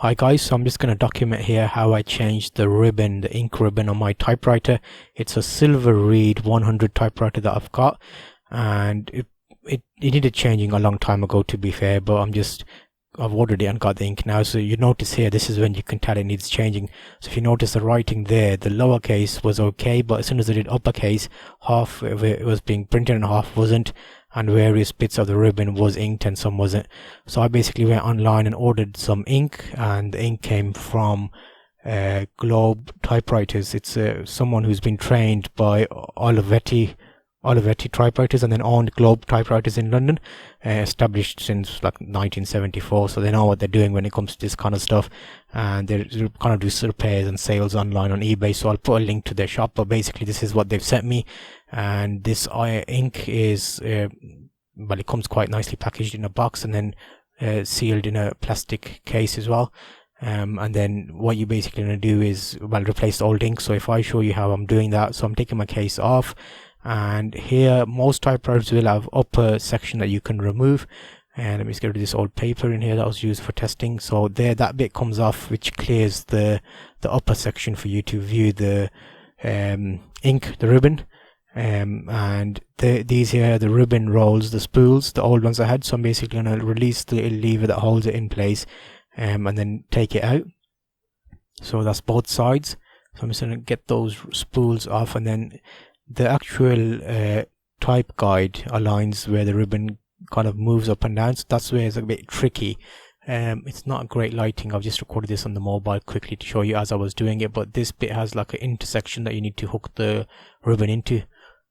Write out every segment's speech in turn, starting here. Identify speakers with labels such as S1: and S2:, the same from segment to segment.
S1: Hi guys, so I'm just going to document here how I changed the ribbon, the ink ribbon on my typewriter. It's a Silver Reed 100 typewriter that I've got, and it needed changing a long time ago, to be fair, but I've ordered it and got the ink now. So you notice here, this is when you can tell it needs changing. So if you notice the writing there, the lowercase was okay, but as soon as I did uppercase, half of it was being printed and half wasn't, and various bits of the ribbon was inked and some wasn't. So I basically went online and ordered some ink, and the ink came from Globe Typewriters. It's someone who's been trained by Olivetti typewriters and then owned Globe Typewriters in London, established since like 1974, so they know what they're doing when it comes to this kind of stuff, and they kind of do repairs and sales online on eBay. So I'll put a link to their shop, but basically this is what they've sent me, and this ink is well, it comes quite nicely packaged in a box and then sealed in a plastic case as well. And then what you're basically going to do is, well, replace the old ink. So if I show you how I'm doing that, so I'm taking my case off, and here most typewriters will have upper section that you can remove, and let me just get rid of this old paper in here that was used for testing. So there, that bit comes off, which clears the upper section for you to view the ink, the ribbon. And these here, the ribbon rolls, the spools, the old ones I had. So I'm basically going to release the little lever that holds it in place, and then take it out. So that's both sides. So I'm just going to get those spools off, and then the actual type guide aligns where the ribbon kind of moves up and down. So that's where it's a bit tricky. It's not great lighting. I've just recorded this on the mobile quickly to show you as I was doing it, but this bit has like an intersection that you need to hook the ribbon into.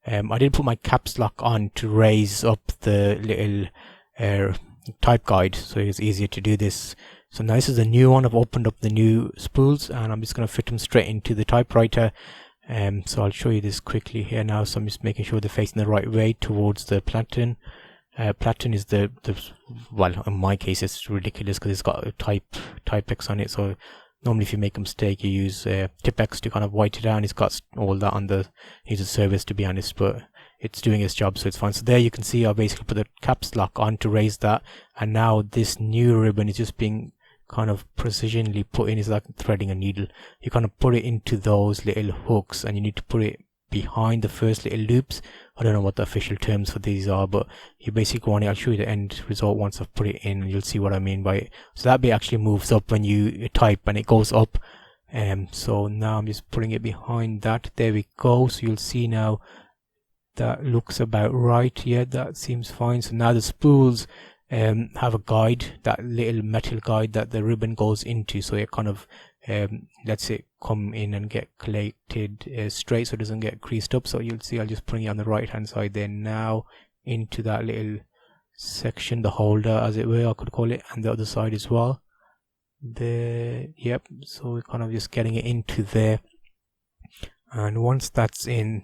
S1: I did put my caps lock on to raise up the little type guide, so it's easier to do this. So now this is a new one. I've opened up the new spools, and I'm just going to fit them straight into the typewriter. So I'll show you this quickly here now. So I'm just making sure they're facing the right way towards the platen. Platen is the well, in my case it's ridiculous because it's got a Typex on it. So normally if you make a mistake, you use Tipex to kind of white it out. It's got all that on the user service, to be honest, but it's doing its job, so it's fine. So there you can see I basically put the caps lock on to raise that, and now this new ribbon is just being kind of precisionally put in. It's like threading a needle. You kind of put it into those little hooks, and you need to put it behind the first little loops. I don't know what the official terms for these are, but you basically want it. I'll show you the end result once I've put it in, and you'll see what I mean by it. So that bit actually moves up when you type, and it goes up. So now I'm just putting it behind that. There we go. So you'll see now that looks about right. Yeah, that seems fine. So now the spools have a guide, that little metal guide that the ribbon goes into, so it kind of lets it come in and get collected straight, so it doesn't get creased up. So you'll see I'll just put it on the right hand side there now into that little section, the holder as it were, I could call it, and the other side as well there. Yep, so we're kind of just getting it into there, and once that's in,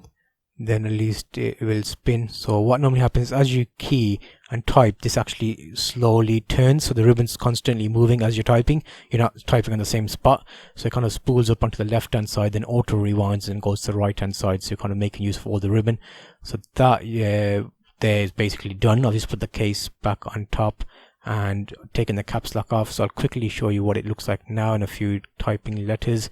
S1: then at least it will spin. So what normally happens as you key and type, this actually slowly turns, so the ribbon's constantly moving as you're typing. You're not typing on the same spot, so it kind of spools up onto the left hand side, then auto rewinds and goes to the right hand side, so you're kind of making use of all the ribbon. So that there is basically done. I'll just put the case back on top and taking the caps lock off. So I'll quickly show you what it looks like now in a few typing letters.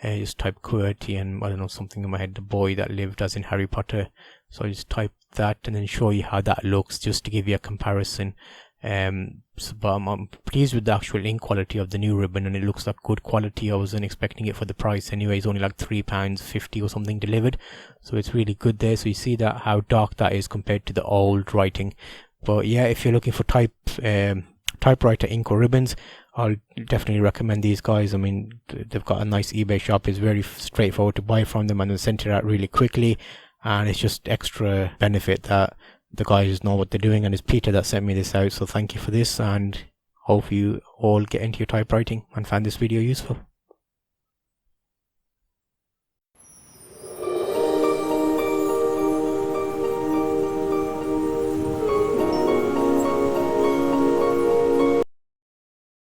S1: Just type QWERTY and I don't know, something in my head, the boy that lived, as in Harry Potter. So I just type that and then show you how that looks, just to give you a comparison. But I'm pleased with the actual ink quality of the new ribbon, and it looks like good quality. I wasn't expecting it for the price anyway. It's only like £3.50 or something delivered, so it's really good there. So you see that how dark that is compared to the old writing. But yeah, if you're looking for typewriter ink or ribbons, I'll definitely recommend these guys. I mean, they've got a nice eBay shop. It's very straightforward to buy from them, and they send it out really quickly, and it's just extra benefit that the guys know what they're doing. And it's Peter that sent me this out, so thank you for this, and hope you all get into your typewriting and find this video useful.